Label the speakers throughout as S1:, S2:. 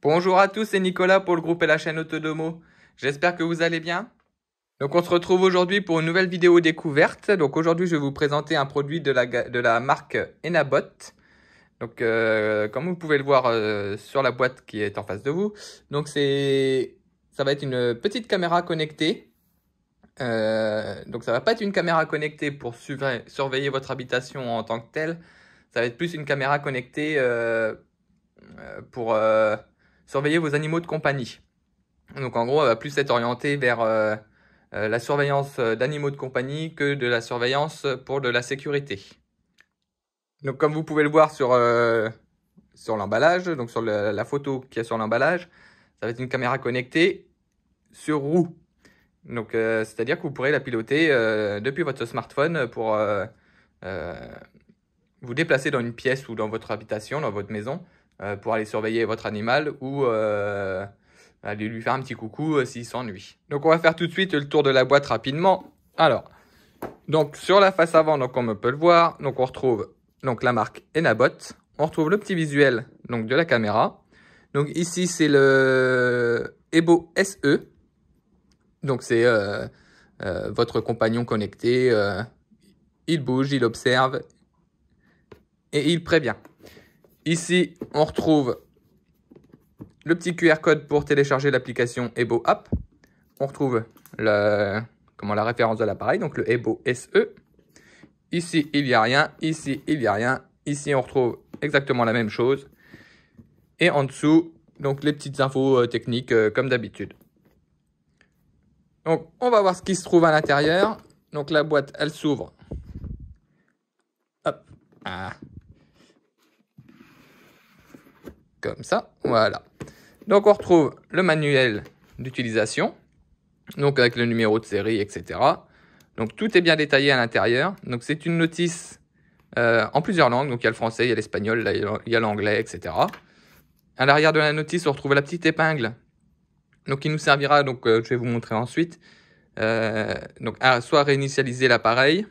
S1: Bonjour à tous, c'est Nicolas pour le groupe et la chaîne Autodomo. J'espère que vous allez bien. Donc on se retrouve aujourd'hui pour une nouvelle vidéo découverte. Donc aujourd'hui je vais vous présenter un produit de la marque Enabot. Donc comme vous pouvez le voir sur la boîte qui est en face de vous. Donc ça va être une petite caméra connectée. Donc ça va pas être une caméra connectée pour surveiller votre habitation en tant que telle. Ça va être plus une caméra connectée pour surveiller vos animaux de compagnie. Donc en gros, elle va plus être orientée vers la surveillance d'animaux de compagnie que de la surveillance pour de la sécurité. Donc comme vous pouvez le voir sur l'emballage, donc sur la photo qu'il y a sur l'emballage, ça va être une caméra connectée sur roue. Donc c'est-à-dire que vous pourrez la piloter depuis votre smartphone pour vous déplacer dans une pièce ou dans votre habitation, dans votre maison, pour aller surveiller votre animal ou aller lui faire un petit coucou s'il s'ennuie. Donc on va faire tout de suite le tour de la boîte rapidement. Alors, donc sur la face avant, donc comme on peut le voir, donc on retrouve donc la marque Enabot. On retrouve le petit visuel donc de la caméra. Donc ici c'est le Ebo SE. Donc c'est votre compagnon connecté. Il bouge, il observe et il prévient. Ici on retrouve le petit QR code pour télécharger l'application Ebo App. On retrouve la référence de l'appareil, donc le Ebo SE. Ici, il n'y a rien. Ici, il n'y a rien. Ici, on retrouve exactement la même chose. Et en dessous, donc les petites infos techniques comme d'habitude. Donc, on va voir ce qui se trouve à l'intérieur. Donc, la boîte, elle s'ouvre. Hop. Ah. Comme ça, voilà. Donc, on retrouve le manuel d'utilisation. Donc, avec le numéro de série, etc. Donc, tout est bien détaillé à l'intérieur. Donc, c'est une notice en plusieurs langues. Donc, il y a le français, il y a l'espagnol, il y a l'anglais, etc. À l'arrière de la notice, on retrouve la petite épingle. Donc, qui nous servira, donc, je vais vous montrer ensuite. Donc, à soit réinitialiser l'appareil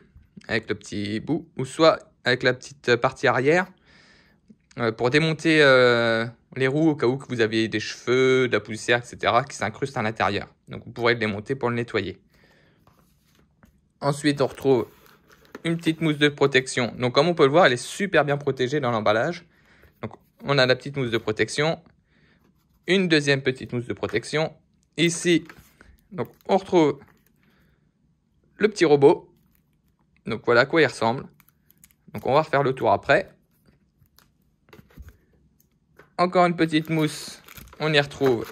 S1: avec le petit bout, ou soit avec la petite partie arrière pour démonter les roues au cas où que vous avez des cheveux, de la poussière, etc. qui s'incrustent à l'intérieur. Donc, vous pourrez le démonter pour le nettoyer. Ensuite, on retrouve une petite mousse de protection. Donc, comme on peut le voir, elle est super bien protégée dans l'emballage. Donc, on a la petite mousse de protection. Une deuxième petite mousse de protection. Ici, donc, on retrouve le petit robot. Donc, voilà à quoi il ressemble. Donc, on va refaire le tour après. Encore une petite mousse. On y retrouve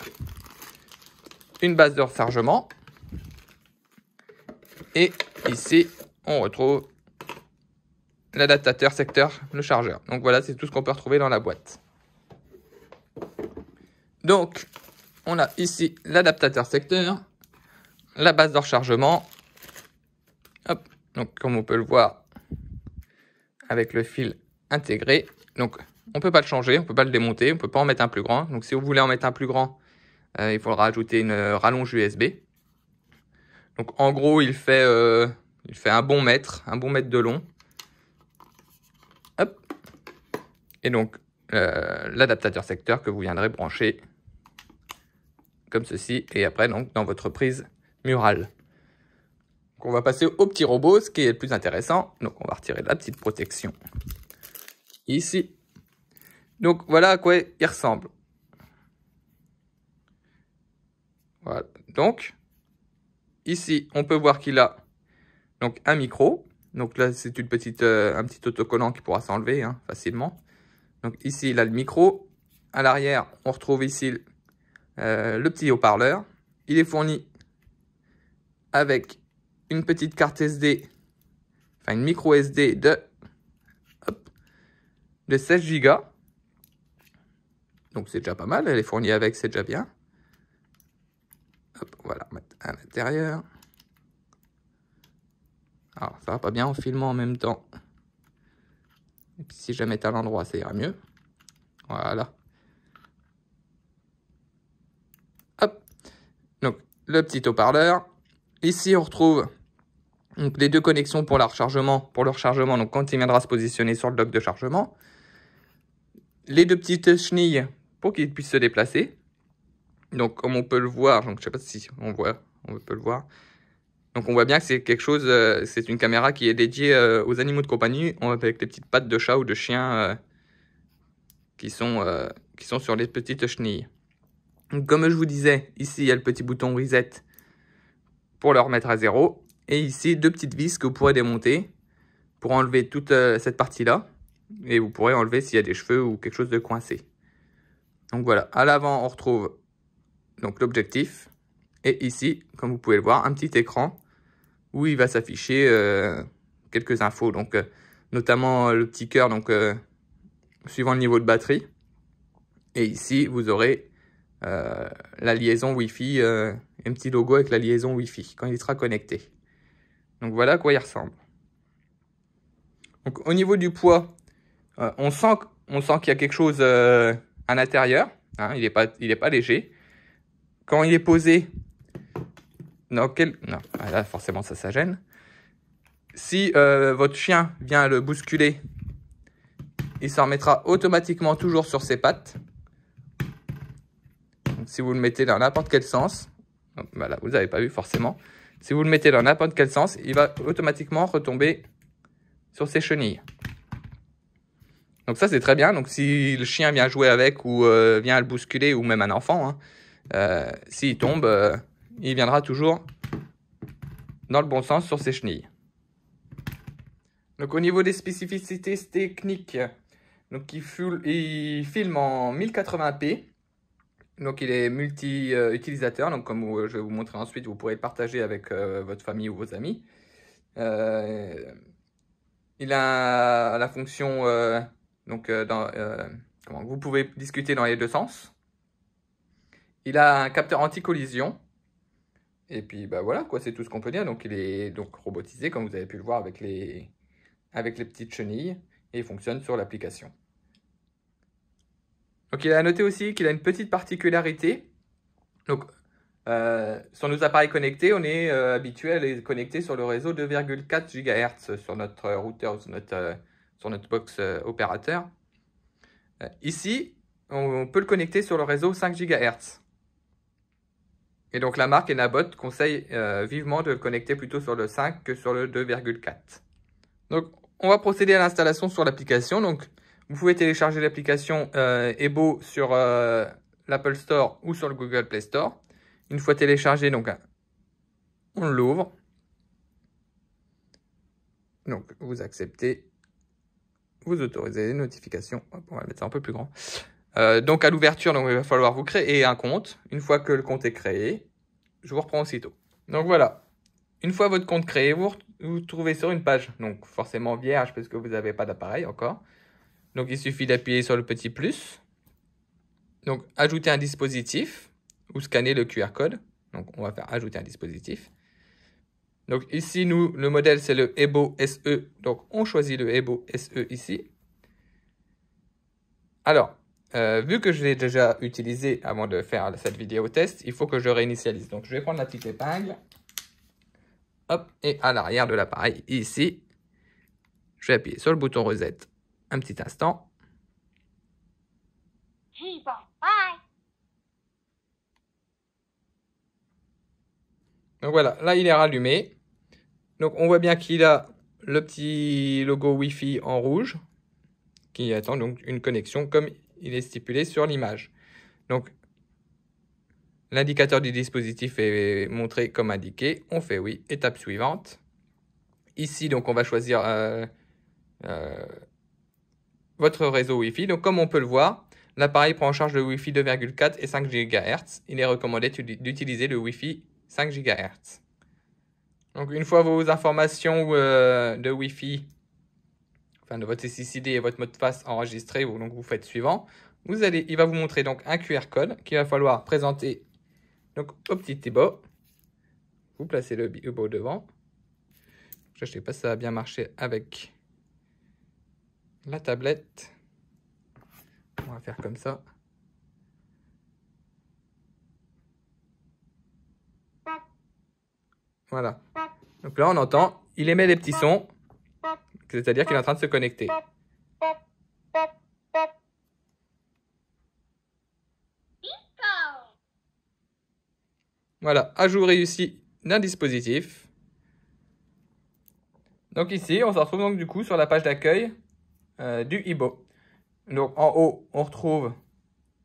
S1: une base de rechargement. Et ici, on retrouve l'adaptateur secteur, le chargeur. Donc voilà, c'est tout ce qu'on peut retrouver dans la boîte. Donc, on a ici l'adaptateur secteur, la base de rechargement. Hop, donc comme on peut le voir, avec le fil intégré. Donc, on ne peut pas le changer, on ne peut pas le démonter, on ne peut pas en mettre un plus grand. Donc, si vous voulez en mettre un plus grand, il faudra ajouter une rallonge USB. Donc, en gros, il fait un bon mètre de long. Hop. Et donc, l'adaptateur secteur que vous viendrez brancher comme ceci. Et après, donc, dans votre prise murale. Donc, on va passer au petit robot, ce qui est le plus intéressant. Donc, on va retirer la petite protection ici. Donc, voilà à quoi il ressemble. Voilà. Donc, ici, on peut voir qu'il a donc un micro. Donc là, c'est un petit autocollant qui pourra s'enlever facilement. Donc ici, il a le micro. À l'arrière, on retrouve ici le petit haut-parleur. Il est fourni avec une petite carte SD, enfin une micro SD de 16 Go. Donc c'est déjà pas mal, elle est fournie avec, c'est déjà bien. Hop, voilà, mettre à l'intérieur. Alors ça va pas bien en filmant en même temps. Et puis si je la mets à l'endroit, ça ira mieux. Voilà. Hop. Donc le petit haut-parleur. Ici on retrouve donc, les deux connexions pour le rechargement. Donc quand il viendra se positionner sur le dock de chargement. Les deux petites chenilles pour qu'il puisse se déplacer. Donc comme on peut le voir, donc je sais pas si on peut le voir. Donc on voit bien que c'est quelque chose, c'est une caméra qui est dédiée aux animaux de compagnie avec les petites pattes de chat ou de chien qui sont sur les petites chenilles. Donc, comme je vous disais, ici il y a le petit bouton reset pour le remettre à 0. Et ici, 2 petites vis que vous pourrez démonter pour enlever toute cette partie-là. Et vous pourrez enlever s'il y a des cheveux ou quelque chose de coincé. Donc voilà, à l'avant, on retrouve donc l'objectif. Et ici, comme vous pouvez le voir, un petit écran où il va s'afficher quelques infos. Donc, notamment le petit cœur, donc suivant le niveau de batterie. Et ici, vous aurez la liaison Wi-Fi, un petit logo avec la liaison Wi-Fi quand il sera connecté. Donc voilà à quoi il ressemble. Donc au niveau du poids, on sent qu'il y a quelque chose à l'intérieur. Hein, il est pas léger. Quand il est posé, non, là forcément ça gêne. Si votre chien vient le bousculer, il s'en remettra automatiquement toujours sur ses pattes. Donc, si vous le mettez dans n'importe quel sens, donc, voilà, vous n'avez pas vu forcément. Si vous le mettez dans n'importe quel sens, il va automatiquement retomber sur ses chenilles. Donc ça c'est très bien. Donc si le chien vient jouer avec ou vient le bousculer ou même un enfant, hein, s'il tombe, il viendra toujours dans le bon sens sur ses chenilles. Donc au niveau des spécificités techniques, donc il filme en 1080p. Donc il est multi-utilisateur, donc comme je vais vous montrer ensuite, vous pourrez le partager avec votre famille ou vos amis. Il a la fonction, vous pouvez discuter dans les 2 sens. Il a un capteur anti-collision. Et puis bah voilà, quoi, c'est tout ce qu'on peut dire. Donc il est donc robotisé, comme vous avez pu le voir avec les petites chenilles. Et il fonctionne sur l'application. Donc il a noté aussi qu'il a une petite particularité. Donc sur nos appareils connectés, on est habitué à les connecter sur le réseau 2,4 GHz sur notre routeur, sur notre box opérateur. Ici, on peut le connecter sur le réseau 5 GHz. Et donc la marque Enabot conseille vivement de le connecter plutôt sur le 5 que sur le 2,4. Donc on va procéder à l'installation sur l'application. Donc vous pouvez télécharger l'application Ebo sur l'Apple Store ou sur le Google Play Store. Une fois téléchargé, donc on l'ouvre. Donc vous acceptez, vous autorisez les notifications. Hop, on va mettre ça un peu plus grand. Donc à l'ouverture, il va falloir vous créer un compte. Une fois que le compte est créé, je vous reprends aussitôt. Donc voilà, une fois votre compte créé, vous vous trouvez sur une page, donc forcément vierge parce que vous n'avez pas d'appareil encore. Donc il suffit d'appuyer sur le petit plus. Donc ajouter un dispositif ou scanner le QR code. Donc on va faire ajouter un dispositif. Donc ici, nous, le modèle c'est le Ebo SE. Donc on choisit le Ebo SE ici. Alors, vu que je l'ai déjà utilisé avant de faire cette vidéo test, il faut que je réinitialise. Donc je vais prendre la petite épingle. Hop, et à l'arrière de l'appareil, ici, je vais appuyer sur le bouton reset un petit instant. Donc voilà, là il est rallumé. Donc on voit bien qu'il a le petit logo Wi-Fi en rouge qui attend donc une connexion comme il est stipulé sur l'image. Donc l'indicateur du dispositif est montré comme indiqué. On fait oui. Étape suivante. Ici donc on va choisir votre réseau Wi-Fi. Donc comme on peut le voir, l'appareil prend en charge le Wi-Fi 2,4 et 5 GHz. Il est recommandé d'utiliser le Wi-Fi 5 GHz. Donc une fois vos informations de Wi-Fi, enfin de votre SSID et votre mot de passe enregistrés, donc vous faites suivant. Il va vous montrer donc un QR code qu'il va falloir présenter donc au petit Ebo. Vous placez le Ebo devant. Je ne sais pas si ça a bien marché avec la tablette. On va faire comme ça. Voilà. Donc là, on entend, il émet des petits sons, c'est-à-dire qu'il est en train de se connecter. Voilà, ajout réussi d'un dispositif. Donc ici, on se retrouve donc du coup sur la page d'accueil du Ibo. Donc en haut, on retrouve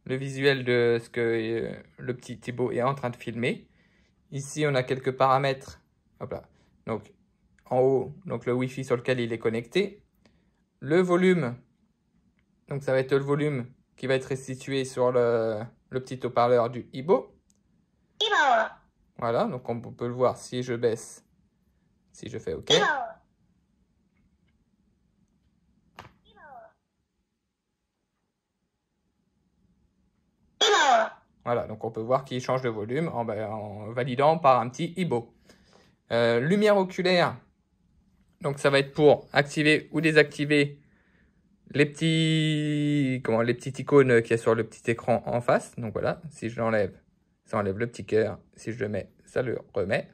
S1: le visuel de ce que le petit Thibaut est en train de filmer. Ici, on a quelques paramètres. Hop là. Donc en haut, donc le Wi-Fi sur lequel il est connecté. Le volume, donc ça va être le volume qui va être restitué sur le petit haut-parleur du Ibo. Voilà, donc on peut le voir si je baisse, si je fais OK. Voilà, donc on peut voir qu'il change de volume en validant par un petit Ibo. Lumière oculaire, donc ça va être pour activer ou désactiver les petites icônes qu'il y a sur le petit écran en face. Donc voilà, si je l'enlève, ça enlève le petit cœur. Si je le mets, ça le remet.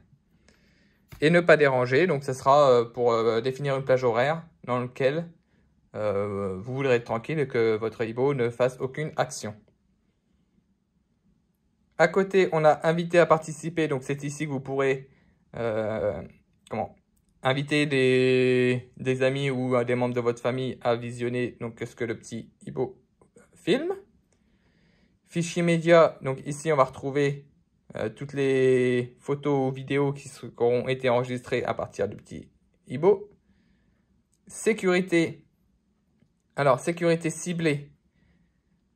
S1: Et ne pas déranger, donc ça sera pour définir une plage horaire dans laquelle vous voudrez être tranquille et que votre Ibo ne fasse aucune action. À côté, on a invité à participer, donc c'est ici que vous pourrez inviter des amis ou des membres de votre famille à visionner donc, ce que le petit Ibo filme. Fichier média, donc ici on va retrouver toutes les photos ou vidéos qui auront été enregistrées à partir du petit Ibo. Sécurité, alors sécurité ciblée,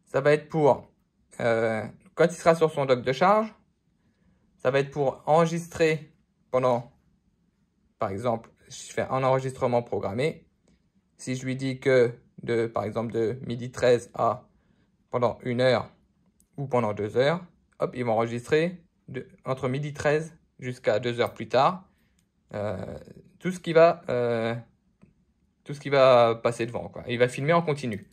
S1: ça va être pour, quand il sera sur son dock de charge, ça va être pour enregistrer pendant, par exemple, je fais un enregistrement programmé. Si je lui dis que, par exemple, de 12h13 à pendant 1 heure ou pendant 2 heures, hop, il va enregistrer entre 12h13 jusqu'à 2 heures plus tard tout ce qui va passer devant, quoi. Il va filmer en continu.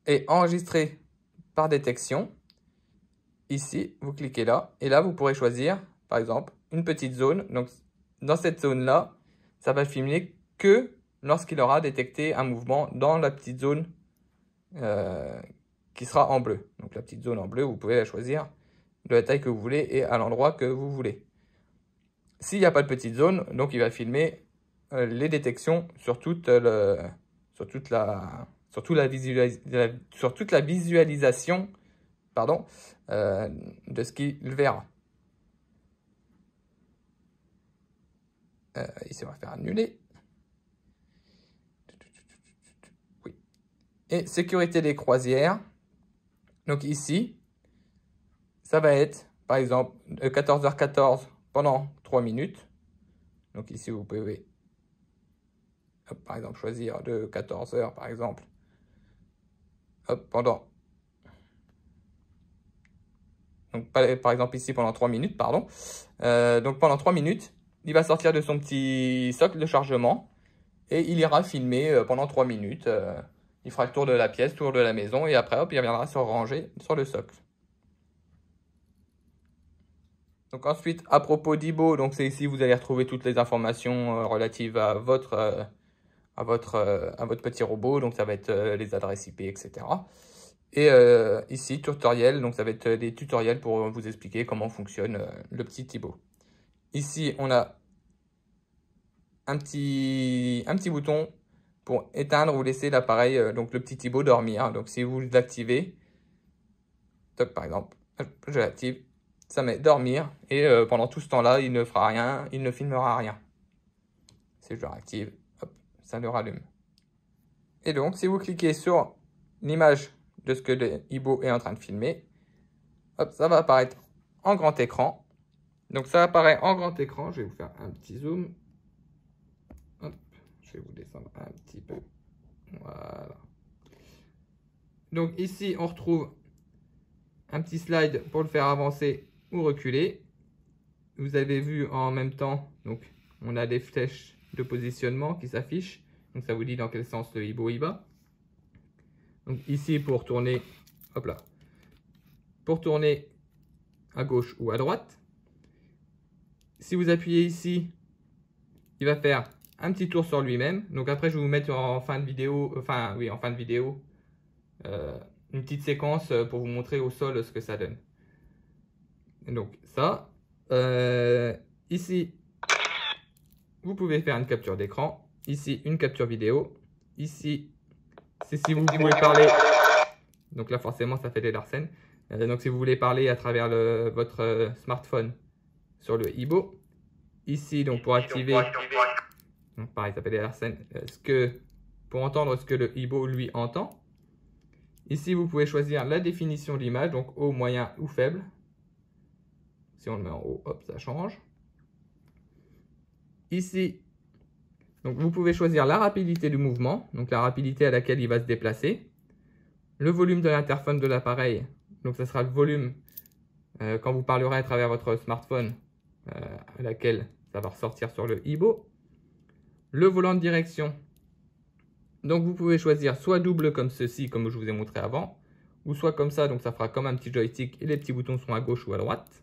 S1: Et enregistrer par détection, ici, vous cliquez là, et là, vous pourrez choisir, par exemple, une petite zone. Donc, dans cette zone-là, ça va filmer que lorsqu'il aura détecté un mouvement dans la petite zone qui sera en bleu. Donc, la petite zone en bleu, vous pouvez la choisir de la taille que vous voulez et à l'endroit que vous voulez. S'il n'y a pas de petite zone, donc il va filmer les détections sur toute la visualisation de ce qu'il verra. Ici, on va faire annuler. Oui. Et sécurité des croisières. Donc ici, ça va être, par exemple, de 14h14 pendant 3 minutes. Donc ici, vous pouvez, par exemple, choisir de 14h, par exemple, pendant... Donc, par exemple, ici, pendant 3 minutes, pardon. Donc, pendant 3 minutes, il va sortir de son petit socle de chargement et il ira filmer pendant 3 minutes. Il fera le tour de la pièce, tour de la maison et après, hop, il reviendra se ranger sur le socle. Donc ensuite, à propos d'Ibo, donc c'est ici vous allez retrouver toutes les informations relatives à votre petit robot. Donc ça va être les adresses IP, etc. Et ici, tutoriel, donc ça va être des tutoriels pour vous expliquer comment fonctionne le petit Ibo. Ici, on a un petit bouton pour éteindre ou laisser l'appareil, donc le petit Ibo dormir. Donc si vous l'activez, par exemple, je l'active, ça met dormir et pendant tout ce temps-là, il ne fera rien, il ne filmera rien. Si je le réactive, hop, ça le rallume. Et donc, si vous cliquez sur l'image de ce que le Ibo est en train de filmer, hop, ça va apparaître en grand écran. Donc, ça apparaît en grand écran. Je vais vous faire un petit zoom. Hop, je vais vous descendre un petit peu. Voilà. Donc, ici, on retrouve un petit slide pour le faire avancer ou reculer. Vous avez vu en même temps, donc on a des flèches de positionnement qui s'affichent. Donc ça vous dit dans quel sens le Ibo y va. Donc ici pour tourner, hop là, pour tourner à gauche ou à droite. Si vous appuyez ici, il va faire un petit tour sur lui-même. Donc après je vais vous mettre en fin de vidéo, une petite séquence pour vous montrer au sol ce que ça donne. Donc ça. Ici, vous pouvez faire une capture d'écran. Ici, une capture vidéo. Ici, c'est si vous pouvez parler. Donc là, forcément, ça fait des larcènes. Donc si vous voulez parler à travers votre smartphone sur le Ibo. Ici, donc pour activer, donc pareil, ça fait des larcènes, pour entendre ce que le Ibo lui entend. Ici, vous pouvez choisir la définition de l'image, donc haut, moyen ou faible. Si on le met en haut, hop, ça change. Ici, donc vous pouvez choisir la rapidité du mouvement, donc la rapidité à laquelle il va se déplacer. Le volume de l'interphone de l'appareil, donc ça sera le volume quand vous parlerez à travers votre smartphone, à laquelle ça va ressortir sur le Ibo. Le volant de direction, donc vous pouvez choisir soit double comme ceci, comme je vous ai montré avant, ou soit comme ça, donc ça fera comme un petit joystick et les petits boutons sont à gauche ou à droite.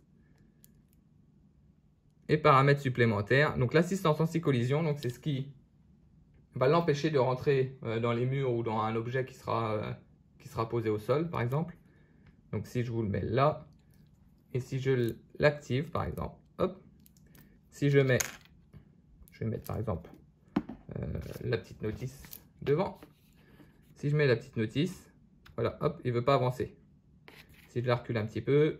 S1: Et paramètres supplémentaires, donc l'assistance anti-collision, donc c'est ce qui va l'empêcher de rentrer dans les murs ou dans un objet qui sera posé au sol, par exemple. Donc si je vous le mets là, et si je l'active, par exemple, hop, si je vais mettre par exemple la petite notice devant. Si je mets la petite notice, voilà, hop, il ne veut pas avancer. Si je la recule un petit peu,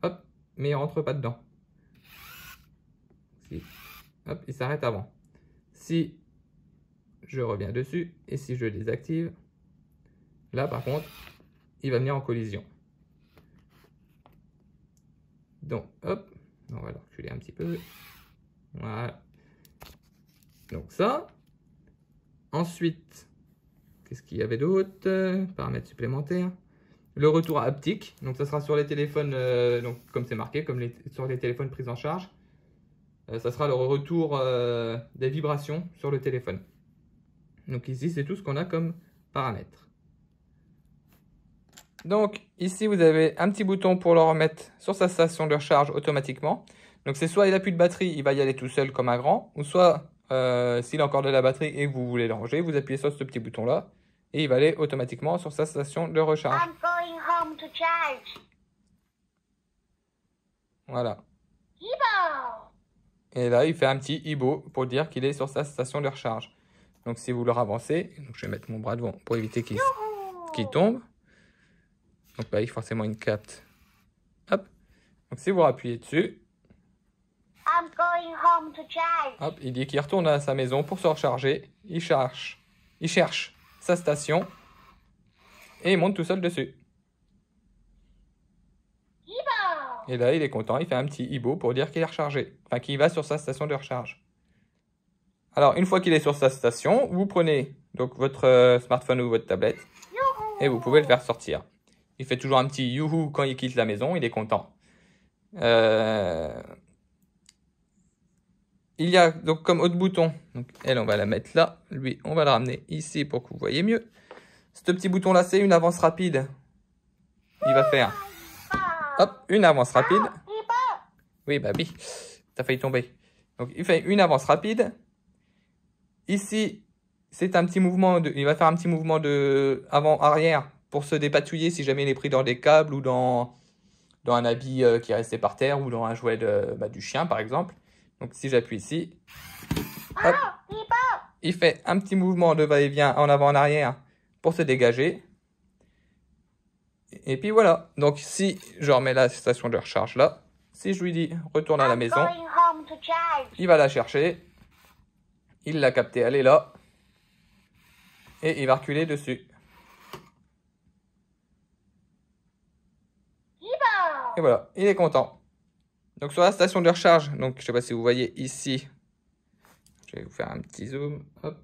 S1: hop, mais il ne rentre pas dedans. Si, hop, il s'arrête avant. Si je reviens dessus et si je désactive, là par contre, il va venir en collision. Donc, hop, on va le reculer un petit peu. Voilà. Donc ça. Ensuite, qu'est-ce qu'il y avait d'autre? Paramètres supplémentaires. Le retour haptique. Donc ça sera sur les téléphones, donc comme c'est marqué, comme sur les téléphones pris en charge. Ça sera le retour des vibrations sur le téléphone. Donc ici, c'est tout ce qu'on a comme paramètres. Donc ici, vous avez un petit bouton pour le remettre sur sa station de recharge automatiquement. Donc c'est soit il n'a plus de batterie, il va y aller tout seul comme un grand, ou soit s'il a encore de la batterie et que vous voulez le ranger, vous appuyez sur ce petit bouton là et il va aller automatiquement sur sa station de recharge.
S2: I'm going home to charge.
S1: Voilà.
S2: Ibo.
S1: Et là, il fait un petit Ibo pour dire qu'il est sur sa station de recharge. Donc si vous le ravancez, donc je vais mettre mon bras devant pour éviter qu'il tombe. Donc là, il y a forcément une capte. Hop. Donc si vous appuyez dessus,
S2: I'm going home to charge.
S1: hop, il dit qu'il retourne à sa maison pour se recharger. Il cherche sa station et il monte tout seul dessus.
S2: Ibo.
S1: Et là, il est content, il fait un petit Ibo pour dire qu'il est rechargé. Enfin, qu'il va sur sa station de recharge. Alors, une fois qu'il est sur sa station, vous prenez donc votre smartphone ou votre tablette et vous pouvez le faire sortir. Il fait toujours un petit youhou quand il quitte la maison, il est content. Il y a donc comme autre bouton, donc elle on va la mettre là, lui on va le ramener ici pour que vous voyez mieux. Ce petit bouton là c'est une avance rapide. Il va faire hop, une avance rapide. Oui bah oui, t'as failli tomber. Donc il fait une avance rapide. Ici c'est un petit mouvement, il va faire un petit mouvement de avant-arrière pour se dépatouiller si jamais il est pris dans des câbles ou dans un habit qui est resté par terre ou dans un jouet du chien par exemple. Donc si j'appuie ici, hop, il fait un petit mouvement de va-et-vient en avant en arrière pour se dégager. Et puis voilà. Donc si je remets la station de recharge là, si je lui dis retourne à la maison, il va la chercher. Il l'a captée, elle est là. Et il va reculer dessus. Et voilà, il est content. Donc sur la station de recharge, donc je ne sais pas si vous voyez ici, je vais vous faire un petit zoom, hop,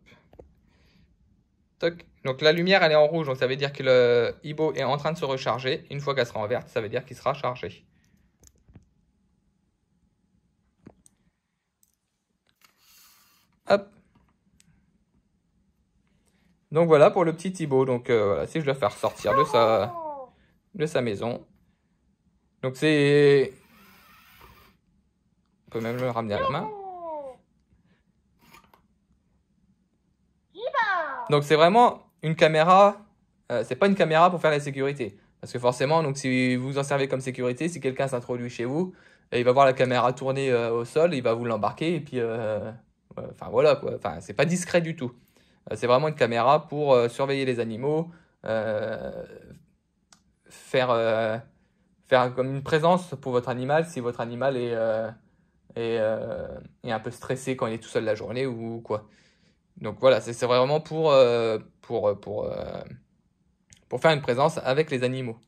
S1: toc. Donc la lumière elle est en rouge, donc ça veut dire que le Ibo est en train de se recharger. Une fois qu'elle sera en verte, ça veut dire qu'il sera chargé. Hop. Donc voilà pour le petit Ibo. Donc voilà, si je le fais ressortir de sa maison. Donc c'est... On peut même le ramener à la main. Donc c'est vraiment une caméra, c'est pas une caméra pour faire la sécurité. Parce que forcément, donc si vous en servez comme sécurité, si quelqu'un s'introduit chez vous, il va voir la caméra tourner au sol, il va vous l'embarquer et puis, enfin voilà quoi. Enfin, c'est pas discret du tout. C'est vraiment une caméra pour surveiller les animaux, euh, faire, faire comme une présence pour votre animal si votre animal est un peu stressé quand il est tout seul la journée ou quoi. Donc voilà, c'est vraiment pour faire une présence avec les animaux.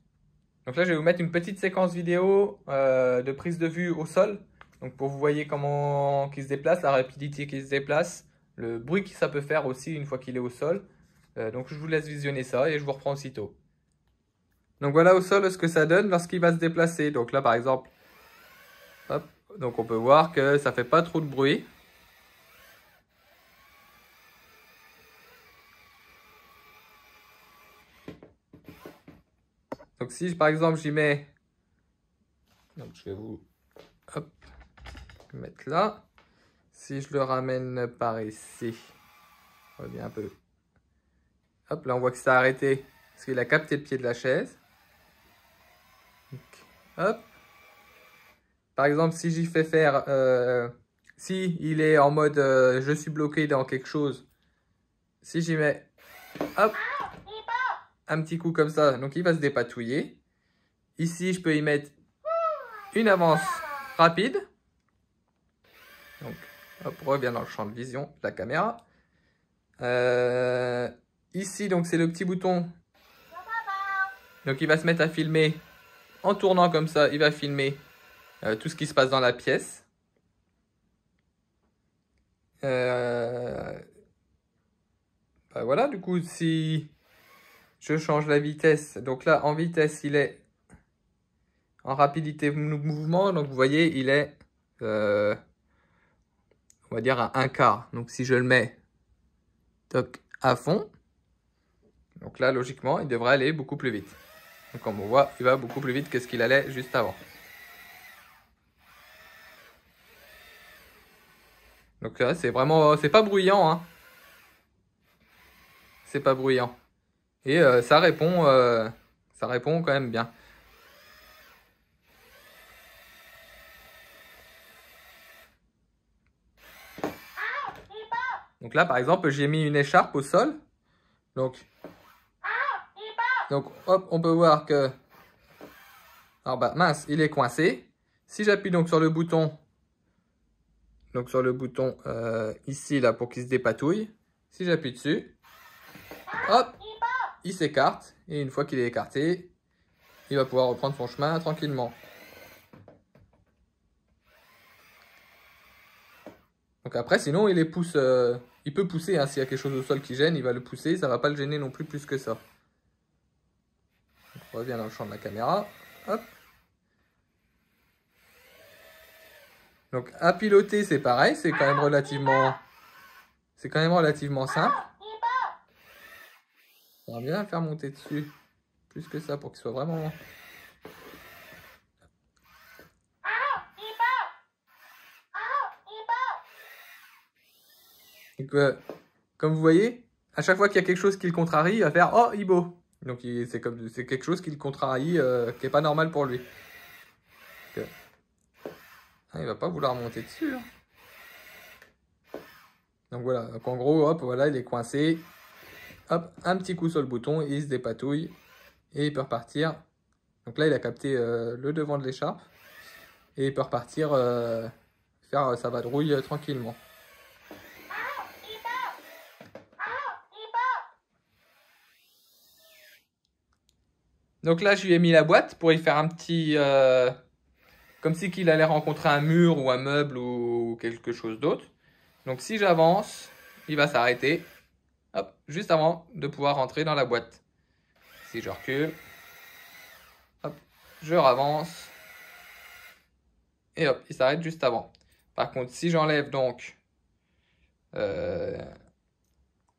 S1: Donc là, je vais vous mettre une petite séquence vidéo de prise de vue au sol. Donc pour vous voyez comment il se déplace, la rapidité qu'il se déplace, le bruit que ça peut faire aussi une fois qu'il est au sol. Donc je vous laisse visionner ça et je vous reprends aussitôt. Donc voilà au sol ce que ça donne lorsqu'il va se déplacer. Donc là par exemple, hop, donc on peut voir que ça fait pas trop de bruit. Donc si par exemple j'y mets, donc je vais vous hop, mettre là. Si je le ramène par ici, on revient un peu. Hop, là on voit que ça a arrêté parce qu'il a capté le pied de la chaise. Donc, hop. Par exemple, si j'y fais faire, si il est en mode je suis bloqué dans quelque chose, si j'y mets, hop, un petit coup comme ça, donc il va se dépatouiller. Ici, je peux y mettre une avance rapide. Donc, hop, on revient dans le champ de vision de la caméra. Ici, donc c'est le petit bouton. Donc il va se mettre à filmer en tournant comme ça. Il va filmer tout ce qui se passe dans la pièce. Bah voilà, du coup, si je change la vitesse, donc là en vitesse, il est en rapidité de mouvement. Donc vous voyez, il est, on va dire, à un quart. Donc si je le mets toc, à fond, donc là, logiquement, il devrait aller beaucoup plus vite. Donc comme on voit, il va beaucoup plus vite que ce qu'il allait juste avant. Donc là, c'est vraiment, c'est pas bruyant, hein. C'est pas bruyant. Et ça répond quand même bien. Donc là, par exemple, j'ai mis une écharpe au sol. Donc hop, on peut voir que, alors bah mince, il est coincé. Si j'appuie donc sur le bouton, ici là pour qu'il se dépatouille, si j'appuie dessus, hop, il s'écarte. Et une fois qu'il est écarté, il va pouvoir reprendre son chemin tranquillement. Donc après, sinon, il peut pousser. Hein, s'il y a quelque chose au sol qui gêne, il va le pousser. Ça ne va pas le gêner non plus que ça. Donc, on revient dans le champ de la caméra. Hop. Donc à piloter, c'est pareil. C'est quand même relativement simple. On va bien le faire monter dessus. Plus que ça pour qu'il soit vraiment... Donc, comme vous voyez, à chaque fois qu'il y a quelque chose qui le contrarie, il va faire « Oh, Ibo !» Donc c'est quelque chose qui le contrarie, qui n'est pas normal pour lui. Donc, il va pas vouloir monter dessus. Hein. Donc voilà, donc en gros, hop, voilà, il est coincé. Hop, un petit coup sur le bouton, il se dépatouille et il peut repartir. Donc là, il a capté le devant de l'écharpe et il peut repartir faire sa vadrouille tranquillement. Donc là, je lui ai mis la boîte pour y faire un petit... comme si qu'il allait rencontrer un mur ou un meuble ou quelque chose d'autre. Donc si j'avance, il va s'arrêter. Hop, juste avant de pouvoir rentrer dans la boîte. Si je recule, hop, je ravance. Et hop, il s'arrête juste avant. Par contre, si j'enlève donc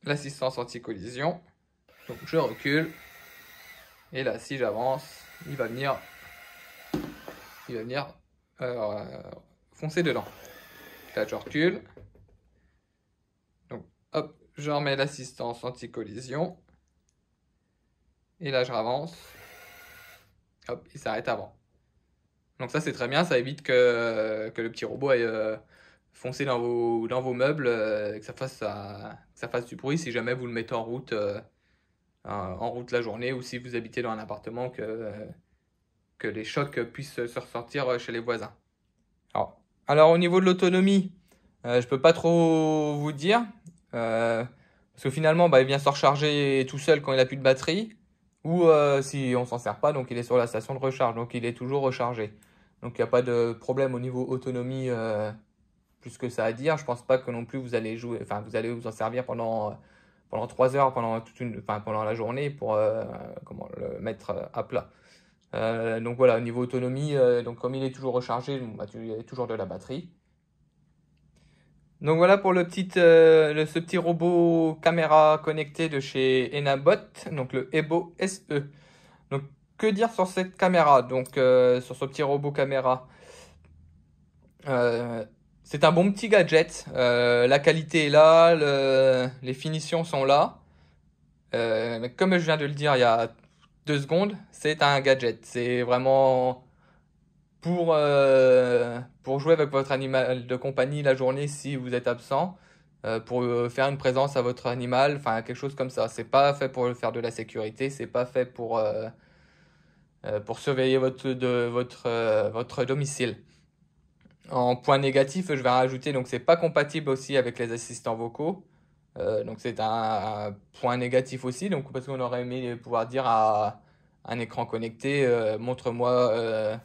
S1: l'assistance anti-collision, donc je recule. Et là, si j'avance, il va venir foncer dedans. Là, je recule. Donc, hop, je remets l'assistance anti-collision. Et là, je ravance. hop, il s'arrête avant. Donc ça c'est très bien, ça évite que le petit robot aille foncer dans vos meubles, et que ça fasse du bruit si jamais vous le mettez en route la journée, ou si vous habitez dans un appartement, que les chocs puissent se ressentir chez les voisins. Alors au niveau de l'autonomie, je peux pas trop vous dire, parce que finalement il vient se recharger tout seul quand il a plus de batterie, ou si on s'en sert pas, donc il est sur la station de recharge, donc il est toujours rechargé. Donc il n'y a pas de problème au niveau autonomie plus que ça à dire. Je pense pas que non plus vous allez vous allez vous en servir pendant 3 heures, pendant la journée pour le mettre à plat. Donc voilà, au niveau autonomie, donc comme il est toujours rechargé, il y a toujours de la batterie. Donc voilà pour ce petit robot caméra connecté de chez Enabot, donc le Ebo SE. Donc que dire sur cette caméra, donc sur ce petit robot caméra? C'est un bon petit gadget, la qualité est là, les finitions sont là. Mais comme je viens de le dire il y a 2 secondes, c'est un gadget. C'est vraiment pour jouer avec votre animal de compagnie la journée si vous êtes absent, pour faire une présence à votre animal, enfin quelque chose comme ça. C'est pas fait pour faire de la sécurité, c'est pas fait pour surveiller votre domicile. En point négatif, je vais rajouter, donc c'est pas compatible aussi avec les assistants vocaux. Donc c'est un point négatif aussi, donc parce qu'on aurait aimé pouvoir dire à un écran connecté, montre-moi,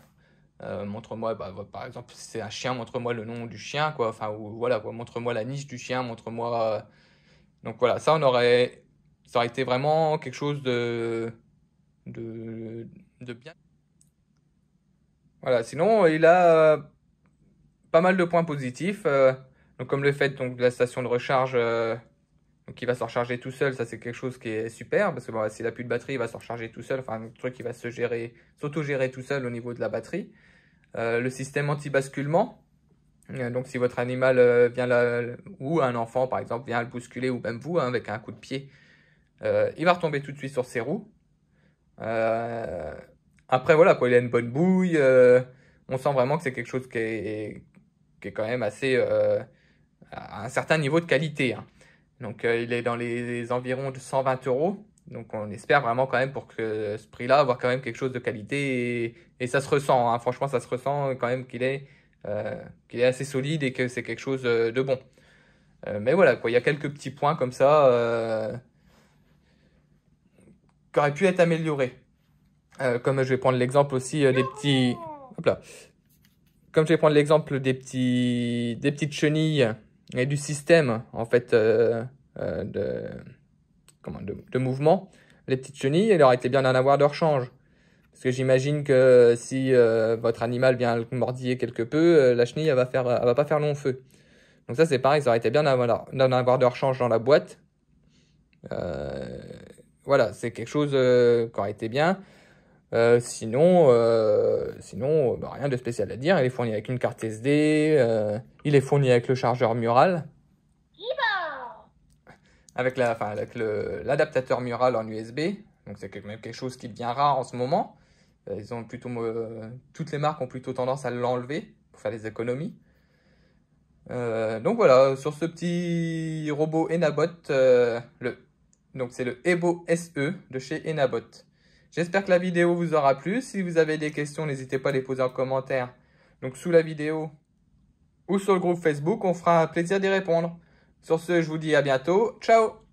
S1: par exemple, si c'est un chien, montre-moi le nom du chien, quoi. Enfin, ou voilà, quoi, montre-moi la niche du chien, montre-moi. Donc voilà, ça aurait été vraiment quelque chose de bien. Voilà, sinon il a pas mal de points positifs, donc comme le fait donc de la station de recharge, donc il va se recharger tout seul, ça c'est quelque chose qui est super, parce que bon, s'il a plus de batterie, il va se recharger tout seul, enfin un truc qui va s'auto-gérer tout seul au niveau de la batterie. Le système anti-basculement, donc si votre animal vient ou un enfant par exemple vient le bousculer, ou même vous, avec un coup de pied, il va retomber tout de suite sur ses roues. Après voilà quoi, il a une bonne bouille, on sent vraiment que c'est quelque chose qui est quand même assez à un certain niveau de qualité, hein. Donc il est dans les environs de 120 €. Donc on espère vraiment quand même pour que ce prix-là, avoir quand même quelque chose de qualité, et ça se ressent, hein. Franchement ça se ressent quand même qu'il est assez solide et que c'est quelque chose de bon. Mais voilà quoi, il y a quelques petits points comme ça qui auraient pu être améliorés. Comme je vais prendre l'exemple aussi des petits... Hop là. Comme je vais prendre l'exemple des petites chenilles et du système en fait de mouvement, les petites chenilles, il aurait été bien d'en avoir de rechange. Parce que j'imagine que si votre animal vient le mordiller quelque peu, la chenille elle va pas faire long feu. Donc ça c'est pareil, ça aurait été bien d'en avoir de rechange dans la boîte. Voilà, c'est quelque chose qui aurait été bien. Sinon, rien de spécial à dire. Il est fourni avec une carte SD, il est fourni avec le chargeur mural, avec l'adaptateur mural en USB. Donc c'est même quelque chose qui devient rare en ce moment. Toutes les marques ont plutôt tendance à l'enlever pour faire des économies. Donc voilà, sur ce petit robot Enabot, donc c'est le Ebo SE de chez Enabot. J'espère que la vidéo vous aura plu. Si vous avez des questions, n'hésitez pas à les poser en commentaire, donc sous la vidéo ou sur le groupe Facebook. On fera un plaisir d'y répondre. Sur ce, je vous dis à bientôt. Ciao!